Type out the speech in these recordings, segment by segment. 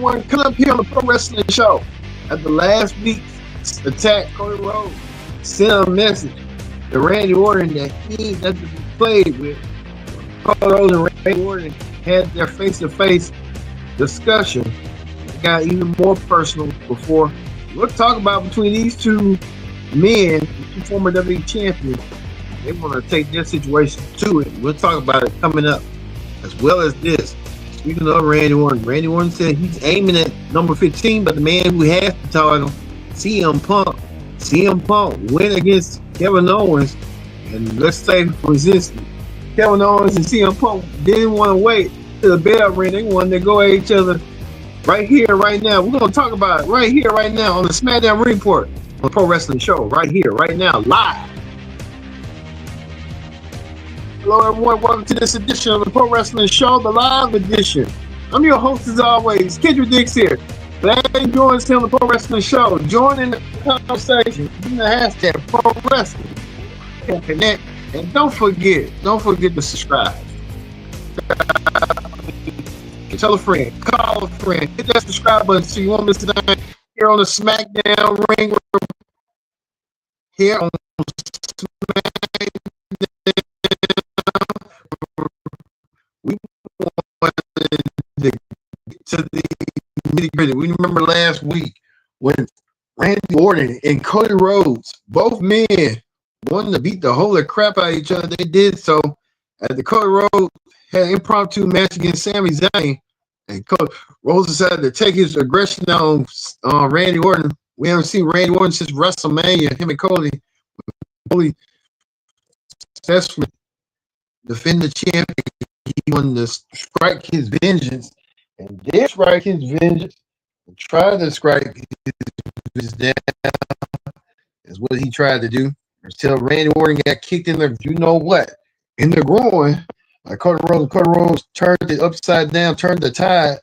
everyone? Come up here on the Pro Wrestling Show. At the last week's attack, Cody Rhodes sent a message to Randy Orton that he ain't nothing to be played with. Cody Rhodes and Randy Orton had their face-to-face discussion. It got even more personal before. We'll talk about between these two men, two former WWE champions. They want to take their situation to it. We'll talk about it coming up, as well as this. Speaking of Randy Orton said he's aiming at number 15, but the man who has the title, CM Punk went against Kevin Owens, and let's say resistance. Kevin Owens and CM Punk didn't want to wait till the bell ring. They wanted to go at each other right here, right now. We're going to talk about it right here, right now on the SmackDown Report on the Pro Wrestling Show, right here, right now, live. Hello, everyone. Welcome to this edition of the Pro Wrestling Show, the live edition. I'm your host, as always, Kendrick Dix here. Glad you joined us here on the Pro Wrestling Show. Join in the conversation using the hashtag Pro Wrestling. Connect, and don't forget to subscribe. Tell a friend, call a friend, hit that subscribe button so you won't miss a thing here on the SmackDown ring. Here on SmackDown. We wanted to get to the nitty-gritty. We remember last week when Randy Orton and Cody Rhodes, both men, wanted to beat the holy crap out of each other. They did so. As the Cody Rhodes had an impromptu match against Sami Zayn, and Cody Rhodes decided to take his aggression on Randy Orton. We haven't seen Randy Orton since WrestleMania. Him and Cody successfully defend the champion. He wanted to strike his vengeance, and did strike his vengeance, and tried to strike his vengeance down, is what he tried to do, until Randy Orton got kicked in the, you know what, in the groin. Like Cody Rhodes turned it upside down, turned the tide,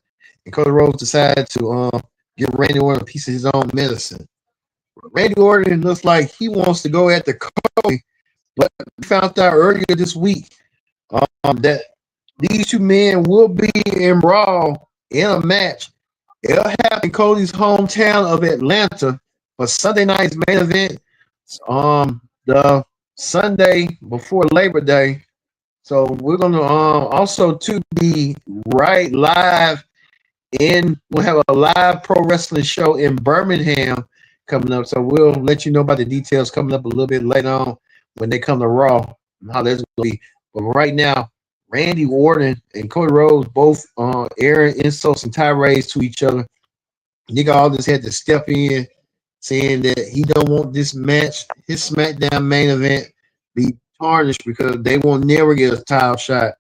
and Cody Rhodes decided to give Randy Orton a piece of his own medicine. Randy Orton looks like he wants to go at the Cody, but we found out earlier this week that these two men will be in Raw in a match. It'll happen in Cody's hometown of Atlanta for Sunday night's main event, the Sunday before Labor Day. So we're gonna also to be right live we'll have a live pro wrestling show in Birmingham coming up. So we'll let you know about the details coming up a little bit later on when they come to Raw and how that's gonna be. But right now, Randy Orton and Cody Rhodes both airing insults and tirades to each other. Nigga Aldis had to step in, saying that he don't want this match, his SmackDown main event, be tarnished because they won't never get a title shot.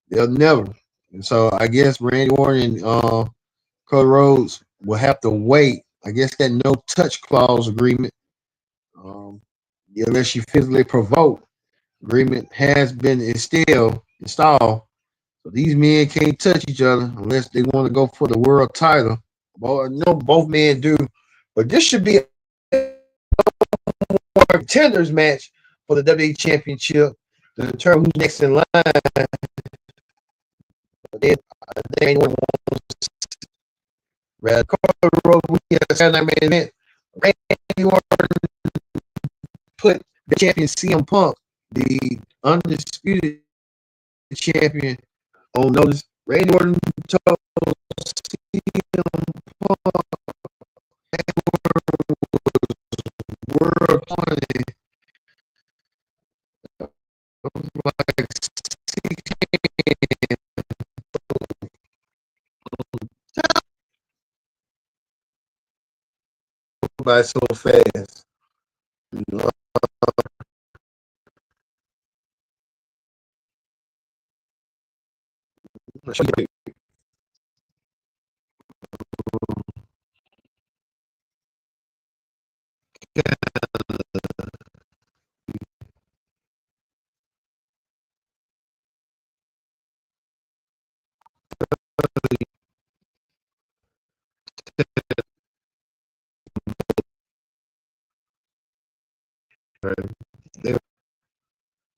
They'll never. And so I guess Randy Orton and Cody Rhodes will have to wait. I guess that no touch clause agreement, unless you physically provoke, agreement has been installed. So these men can't touch each other unless they want to go for the world title. Well, no, both men do. But this should be a contenders match for the WWE Championship to determine who's next in line. But then anyone wants rather Cody Rhodes we have a Saturday night main event. Randy Orton put the champion CM Punk, the undisputed champion, on notice. Randy Orton told CM Punk world plenty like by so fast.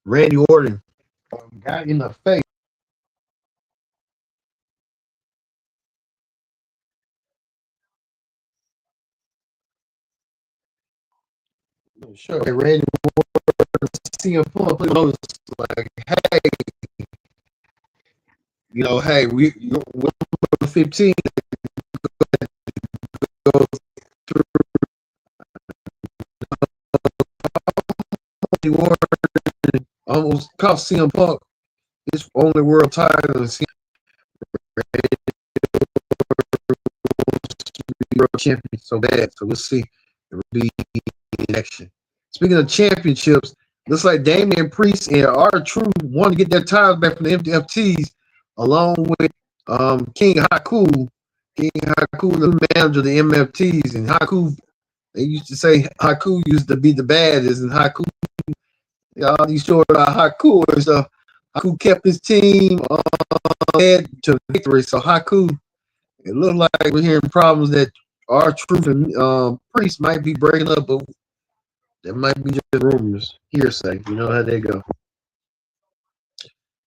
Randy Orton got in the face. Sure, Randy CM Punk was like, hey, hey, we're 15 go through almost cost CM Punk his only world title and CM world champion so bad. So we'll see. It will be in action. Speaking of championships, looks like Damian Priest and R-Truth want to get their titles back from the MFTs, along with King Haku. King Haku, the manager of the MFTs, and Haku. They used to say Haku used to be the baddest, and Haku, all these short Haku and stuff. Haku kept his team led to victory. So Haku, it looked like we're hearing problems that R-Truth and Priest might be breaking up, but that might be just rumors, hearsay. You know how they go.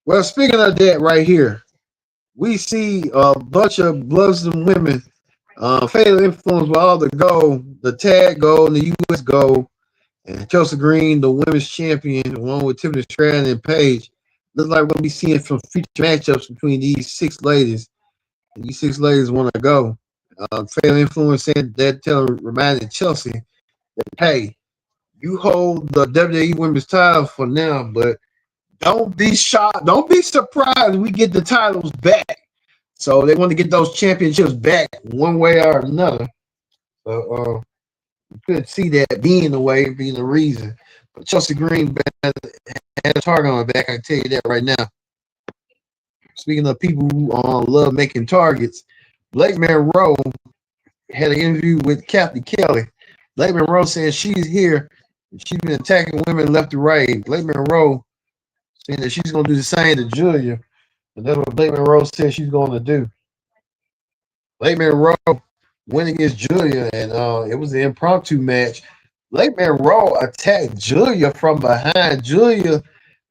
Well, speaking of that right here, we see a bunch of Bloodstone women fatal influence with all the gold, the tag gold, and the U.S. gold, and Chelsea Green, the women's champion, along with Tiffany Stratton and Paige. Looks like we're going to be seeing some future matchups between these six ladies. And these six ladies want to go. Fatal influence saying that reminded Chelsea that, hey, you hold the WWE Women's title for now, but don't be shocked. Don't be surprised we get the titles back. So they want to get those championships back one way or another. So you could see that being the way, being the reason. But Chelsea Green has a target on her back. I can tell you that right now. Speaking of people who love making targets, Blake Monroe had an interview with Kathy Kelly. Blake Monroe said she's here. She's been attacking women left and right. Blake Monroe saying that she's going to do the same to Julia. And that's what Blake Monroe said she's going to do. Blake Monroe went against Julia, and it was an impromptu match. Blake Monroe attacked Julia from behind. Julia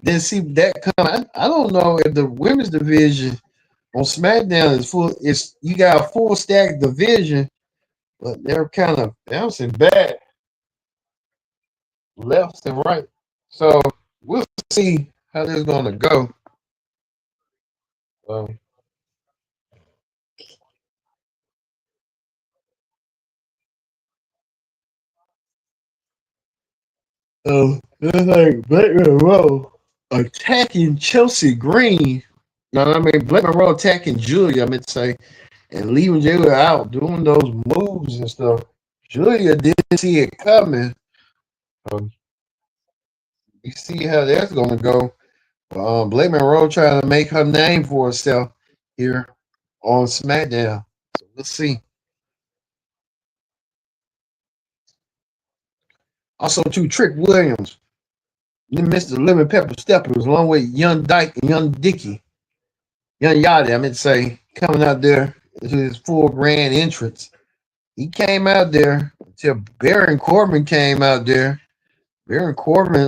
didn't see that coming. I don't know if the women's division on SmackDown is full. You got a full stack division, but they're kind of bouncing back left and right. So we'll see how this is going to go. It's like Blake Monroe attacking Chelsea Green. No, I mean Blake Monroe attacking Julia. I meant to say, and leaving Julia out doing those moves and stuff. Julia didn't see it coming. You see how that's going to go. Blake Monroe trying to make her name for herself here on SmackDown. So let's see. Also, to Trick Williams, Mr. Lemon Pepper Steppers, along with Young Dyke and Young Dicky. Young Yachty, I meant to say, coming out there to his full grand entrance. He came out there until Baron Corbin came out there. Baron Corbin,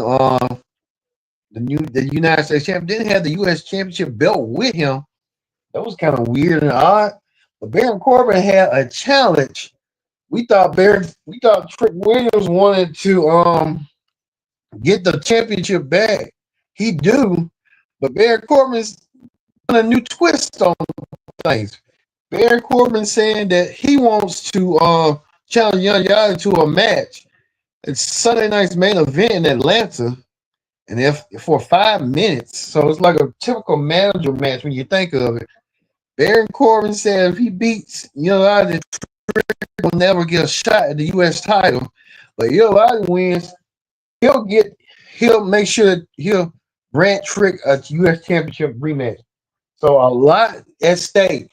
the United States champion, didn't have the U.S. Championship belt with him. That was kind of weird and odd. But Baron Corbin had a challenge. We thought Trick Williams wanted to get the championship back. He do, but Baron Corbin's done a new twist on things. Baron Corbin saying that he wants to challenge Young Yachty to a match. It's Sunday night's main event in Atlanta, and if for 5 minutes, so it's like a typical manager match when you think of it. Baron Corbin said if he beats Young Yachty, will never get a shot at the U.S. title, but Young Yachty wins, he'll make sure he'll grant Trick a U.S. Championship rematch. So a lot at stake.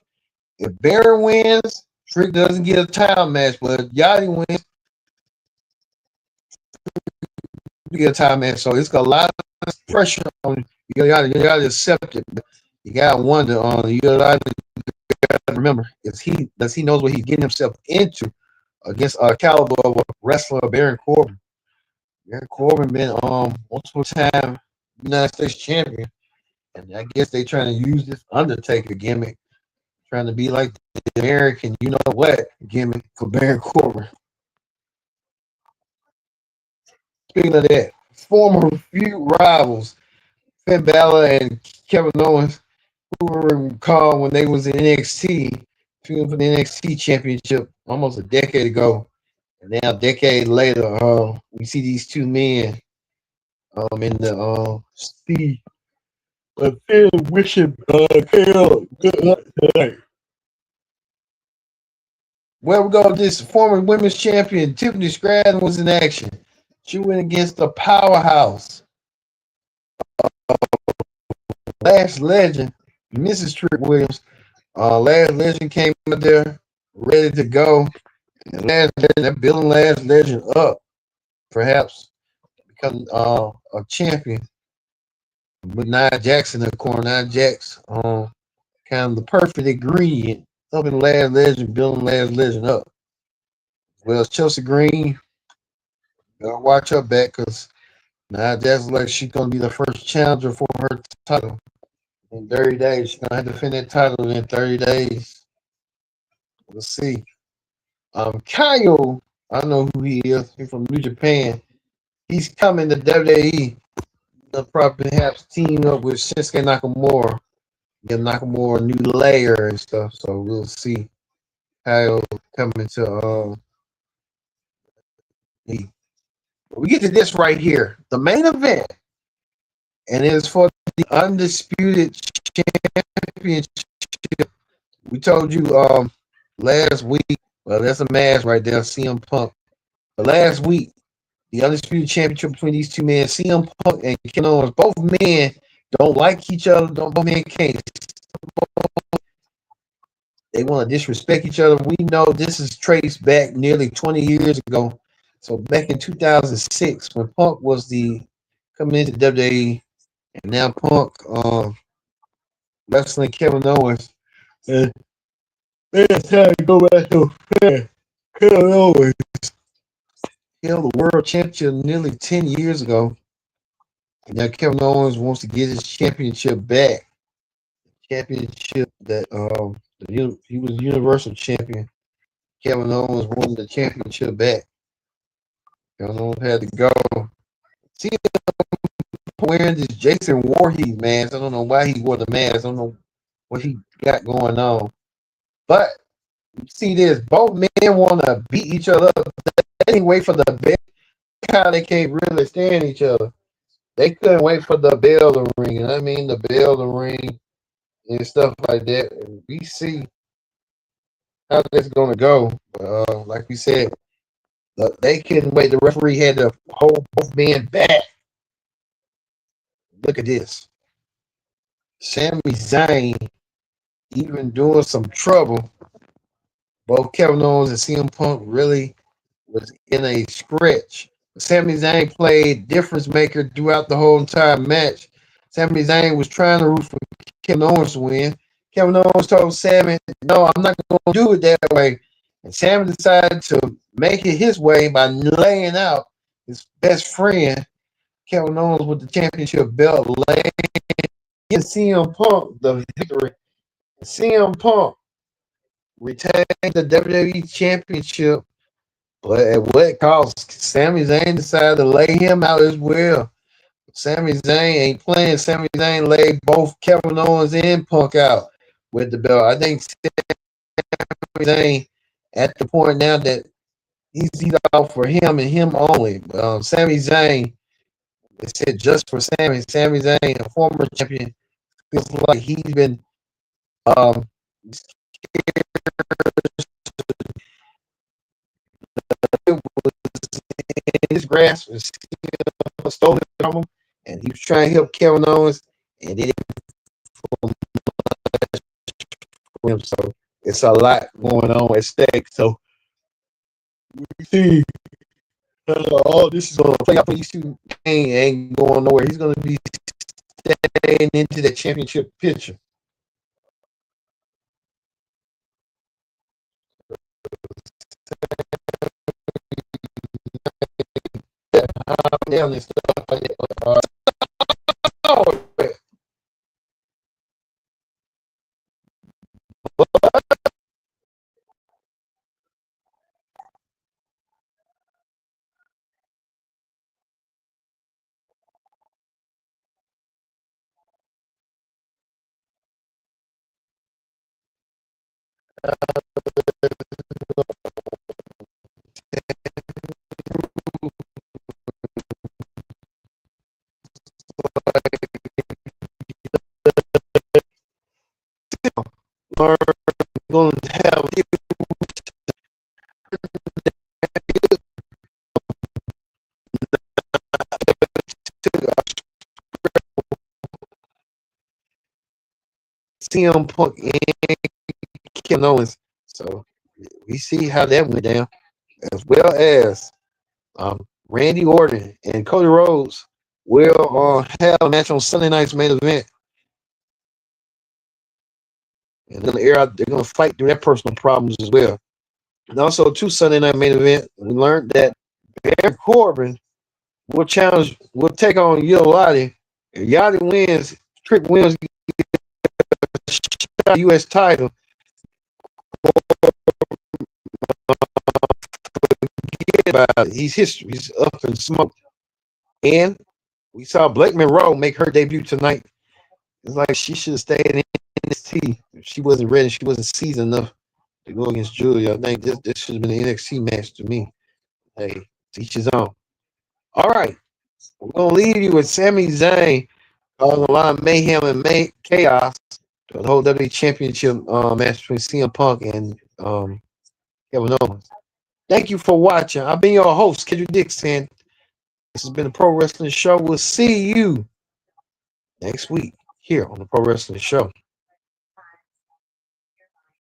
If Baron wins, Trick doesn't get a title match, but if Yachty wins, you get a title match. So it's got a lot of pressure on you. Yachty to accept it. You gotta wonder on you. Gotta remember, he knows what he's getting himself into against a caliber of a wrestler, Baron Corbin. Baron Corbin been multiple time United States champion, and I guess they trying to use this Undertaker gimmick, trying to be like the American, you know what, gimmick for Baron Corbin. Speaking of that, former feud rivals Finn Balor and Kevin Owens, who recall when they was in NXT, feuding for the NXT Championship almost a decade ago, and now a decade later, we see these two men in the sea. But Finn wishing KO good luck tonight. Where we go, this former women's champion Tiffany Stratton was in action. She went against the powerhouse, Last Legend, Mrs. Trick Williams. Last Legend came out there ready to go. And Last Legend, they're building Last Legend up, perhaps become a champion. With Nia Jackson in the corner, Nia Jax, kind of the perfect ingredient, helping Last Legend, building Last Legend up. Well, Chelsea Green, gotta watch her back because Nia Jax looks like she's gonna be the first challenger for her title in 30 days. She's gonna have to defend that title in 30 days. We'll see. Kyle, I know who he is. He's from New Japan. He's coming to WWE. They'll probably perhaps team up with Shinsuke Nakamura. Give Nakamura a new layer and stuff. So we'll see Kyle coming to we get to this right here, the main event, and it is for the undisputed championship. We told you last week. Well, that's a match right there, CM Punk. But last week, the undisputed championship between these two men, CM Punk and Kevin Owens. Both men don't like each other. Both men can't. They want to disrespect each other. We know this is traced back nearly 20 years ago. So back in 2006, when Punk was coming into WWE, and now Punk wrestling Kevin Owens. And it's time to go back to Kevin Owens. Held the world championship nearly 10 years ago. And now Kevin Owens wants to get his championship back. Championship that he was Universal Champion. Kevin Owens won the championship back. Kevin Owens had to go. See him wearing this Jason Voorhees mask. I don't know why he wore the mask. I don't know what he got going on. But see this, both men want to beat each other up. They didn't wait for the bell. How they can't really stand each other. They couldn't wait for the bell to ring. I mean, the bell to ring and stuff like that. And we see how that's going to go. Like we said, they couldn't wait. The referee had to hold both men back. Look at this. Sami Zayn even doing some trouble. Both Kevin Owens and CM Punk really was in a scratch. Sami Zayn played difference maker throughout the whole entire match. Sami Zayn was trying to root for Kevin Owens to win. Kevin Owens told Sami, "No, I'm not going to do it that way." And Sami decided to make it his way by laying out his best friend, Kevin Owens, with the championship belt, laying CM Punk the victory. CM Punk retained the WWE Championship, but at what cost? Sami Zayn decided to lay him out as well. Sami Zayn ain't playing. Sami Zayn laid both Kevin Owens and Punk out with the belt. I think Sami Zayn at the point now that he's out for him and him only. Sami Zayn, it said just for Sami. Sami Zayn, a former champion, feels like he's been his grasp was stolen from him, and he was trying to help Kevin Owens, and it didn't for him. So it's a lot going on at stake. So we see all this is going to play out for these two. Ain't going nowhere. He's going to be staying into the championship picture. Down and stuff like that. We're going to have CM Punk and Kevin Owens. So we see how that went down, as well as Randy Orton and Cody Rhodes will have a match on Sunday night's main event. And they're going to fight through their personal problems as well. And also, two Sunday night main event, we learned that Baron Corbin will take on Yachty. If Yachty wins, Trick wins the U.S. title. He's history. He's up in smoke. And we saw Blake Monroe make her debut tonight. It's like she should have stayed in NXT. She wasn't ready. She wasn't seasoned enough to go against Julia. I think this should have been an NXT match to me. Hey, each his own. All right. We're going to leave you with Sami Zayn causing a lot of mayhem and chaos to the whole WWE Championship match between CM Punk and Kevin Owens. Thank you for watching. I've been your host, Kendrick Dixon. This has been the Pro Wrestling Show. We'll see you next week here on the Pro Wrestling Show.